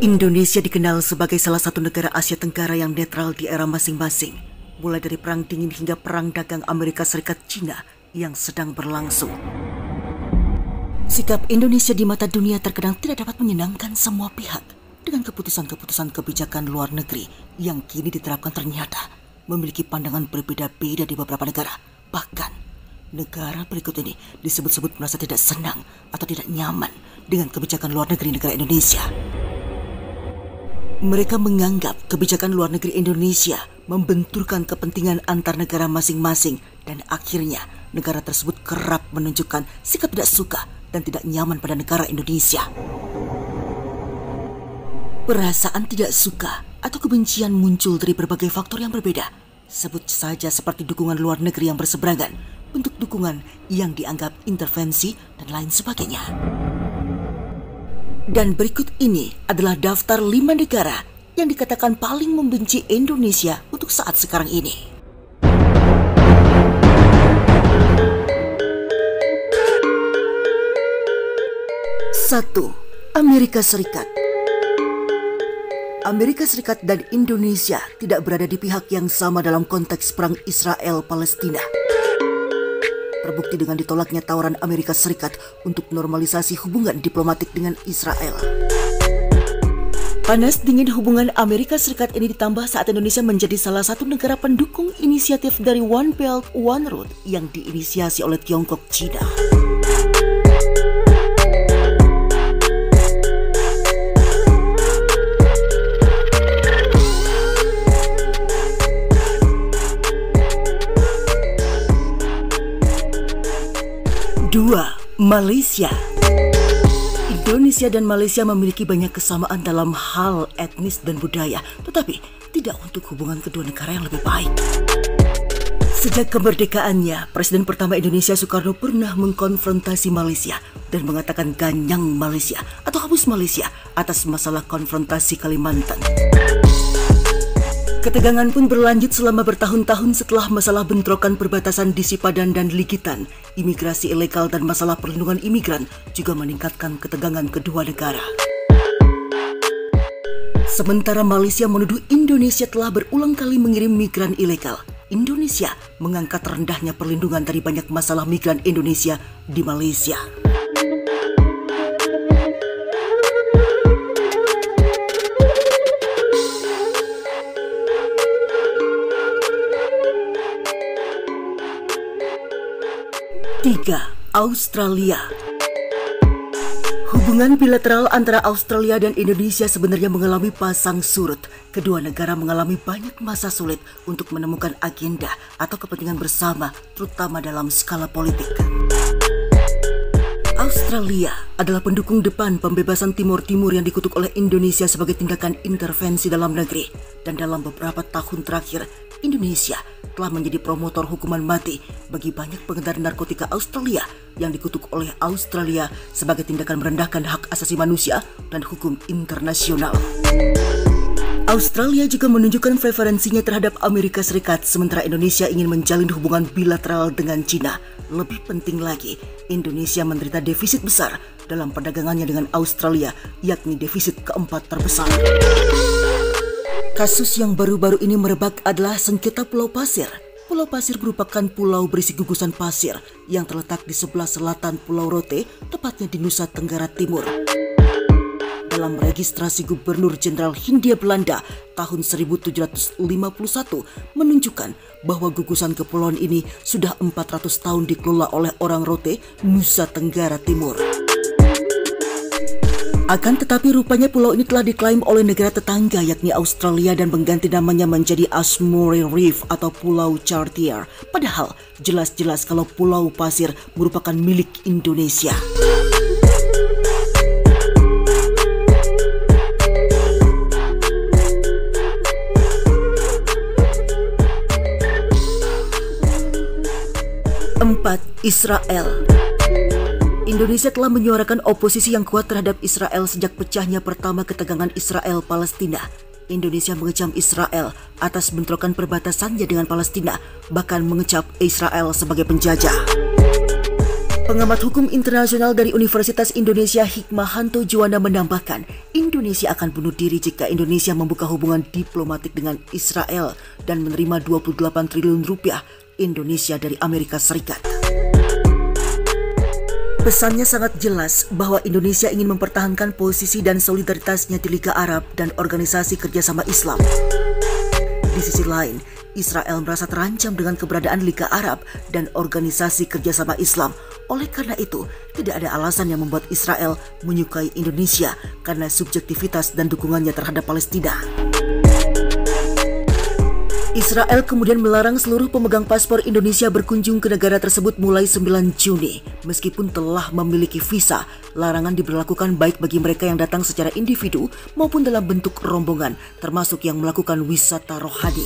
Indonesia dikenal sebagai salah satu negara Asia Tenggara yang netral di era masing-masing, mulai dari Perang Dingin hingga Perang Dagang Amerika Serikat-Cina yang sedang berlangsung. Sikap Indonesia di mata dunia terkadang tidak dapat menyenangkan semua pihak dengan keputusan-keputusan kebijakan luar negeri yang kini diterapkan ternyata memiliki pandangan berbeda-beda di beberapa negara. Bahkan, negara berikut ini disebut-sebut merasa tidak senang atau tidak nyaman dengan kebijakan luar negeri negara Indonesia. Mereka menganggap kebijakan luar negeri Indonesia membenturkan kepentingan antar negara masing-masing dan akhirnya negara tersebut kerap menunjukkan sikap tidak suka dan tidak nyaman pada negara Indonesia. Perasaan tidak suka atau kebencian muncul dari berbagai faktor yang berbeda. Sebut saja seperti dukungan luar negeri yang berseberangan, bentuk dukungan yang dianggap intervensi, dan lain sebagainya. Dan berikut ini adalah daftar 5 negara yang dikatakan paling membenci Indonesia untuk saat sekarang ini. 1. Amerika Serikat. Amerika Serikat dan Indonesia tidak berada di pihak yang sama dalam konteks perang Israel-Palestina. Terbukti dengan ditolaknya tawaran Amerika Serikat untuk normalisasi hubungan diplomatik dengan Israel. Panas dingin hubungan Amerika Serikat ini ditambah saat Indonesia menjadi salah satu negara pendukung inisiatif dari One Belt One Road yang diinisiasi oleh Tiongkok Cina. Malaysia. Indonesia dan Malaysia memiliki banyak kesamaan dalam hal etnis dan budaya, tetapi tidak untuk hubungan kedua negara yang lebih baik. Sejak kemerdekaannya, Presiden pertama Indonesia Soekarno pernah mengkonfrontasi Malaysia dan mengatakan ganyang Malaysia atau habis Malaysia atas masalah konfrontasi Kalimantan. Ketegangan pun berlanjut selama bertahun-tahun setelah masalah bentrokan perbatasan di Sipadan dan Ligitan, imigrasi ilegal dan masalah perlindungan imigran juga meningkatkan ketegangan kedua negara. Sementara Malaysia menuduh Indonesia telah berulang kali mengirim migran ilegal, Indonesia mengangkat rendahnya perlindungan dari banyak masalah migran Indonesia di Malaysia. Australia. Hubungan bilateral antara Australia dan Indonesia sebenarnya mengalami pasang surut. Kedua negara mengalami banyak masa sulit untuk menemukan agenda atau kepentingan bersama, terutama dalam skala politik. Australia adalah pendukung depan pembebasan Timur Timur yang dikutuk oleh Indonesia sebagai tindakan intervensi dalam negeri. Dan dalam beberapa tahun terakhir, Indonesia telah menjadi promotor hukuman mati bagi banyak pengedar narkotika Australia yang dikutuk oleh Australia sebagai tindakan merendahkan hak asasi manusia dan hukum internasional. Australia juga menunjukkan preferensinya terhadap Amerika Serikat, sementara Indonesia ingin menjalin hubungan bilateral dengan Cina. Lebih penting lagi, Indonesia menderita defisit besar dalam perdagangannya dengan Australia, yakni defisit keempat terbesar. Kasus yang baru-baru ini merebak adalah sengketa Pulau Pasir. Pulau Pasir merupakan pulau berisi gugusan pasir yang terletak di sebelah selatan Pulau Rote, tepatnya di Nusa Tenggara Timur. Dalam registrasi Gubernur Jenderal Hindia Belanda tahun 1751 menunjukkan bahwa gugusan kepulauan ini sudah 400 tahun dikelola oleh orang Rote, Nusa Tenggara Timur. Akan tetapi rupanya pulau ini telah diklaim oleh negara tetangga yakni Australia dan mengganti namanya menjadi Ashmore Reef atau Pulau Chartier. Padahal jelas-jelas kalau Pulau Pasir merupakan milik Indonesia. Israel. Indonesia telah menyuarakan oposisi yang kuat terhadap Israel sejak pecahnya pertama ketegangan Israel-Palestina. Indonesia mengecam Israel atas bentrokan perbatasannya dengan Palestina, bahkan mengecap Israel sebagai penjajah. Pengamat hukum internasional dari Universitas Indonesia Hikmahanto Juwana menambahkan, Indonesia akan bunuh diri jika Indonesia membuka hubungan diplomatik dengan Israel dan menerima 28 triliun rupiah Indonesia dari Amerika Serikat. Pesannya sangat jelas bahwa Indonesia ingin mempertahankan posisi dan solidaritasnya di Liga Arab dan Organisasi Kerjasama Islam. Di sisi lain, Israel merasa terancam dengan keberadaan Liga Arab dan Organisasi Kerjasama Islam. Oleh karena itu, tidak ada alasan yang membuat Israel menyukai Indonesia karena subjektivitas dan dukungannya terhadap Palestina. Israel kemudian melarang seluruh pemegang paspor Indonesia berkunjung ke negara tersebut mulai 9 Juni. Meskipun telah memiliki visa, larangan diberlakukan baik bagi mereka yang datang secara individu maupun dalam bentuk rombongan, termasuk yang melakukan wisata rohani.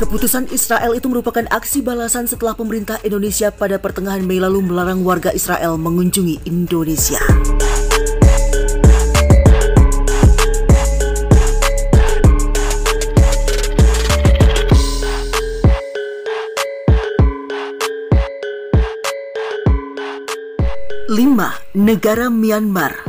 Keputusan Israel itu merupakan aksi balasan setelah pemerintah Indonesia pada pertengahan Mei lalu melarang warga Israel mengunjungi Indonesia. Lima, negara Myanmar.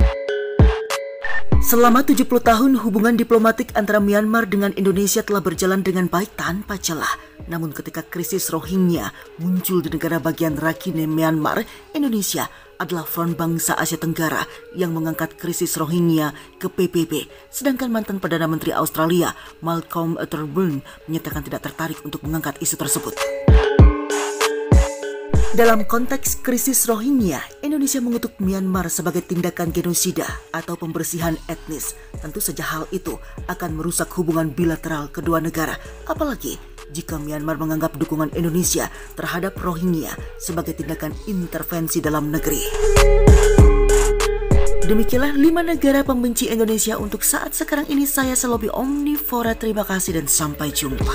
Selama 70 tahun, hubungan diplomatik antara Myanmar dengan Indonesia telah berjalan dengan baik tanpa celah. Namun ketika krisis Rohingya muncul di negara bagian Rakhine Myanmar, Indonesia adalah front bangsa Asia Tenggara yang mengangkat krisis Rohingya ke PBB. Sedangkan mantan Perdana Menteri Australia, Malcolm Turnbull, menyatakan tidak tertarik untuk mengangkat isu tersebut. Dalam konteks krisis Rohingya, Indonesia mengutuk Myanmar sebagai tindakan genosida atau pembersihan etnis. Tentu saja hal itu akan merusak hubungan bilateral kedua negara, apalagi jika Myanmar menganggap dukungan Indonesia terhadap Rohingya sebagai tindakan intervensi dalam negeri. Demikianlah 5 negara pembenci Indonesia untuk saat sekarang ini. Saya Selobi Omnivora, terima kasih dan sampai jumpa.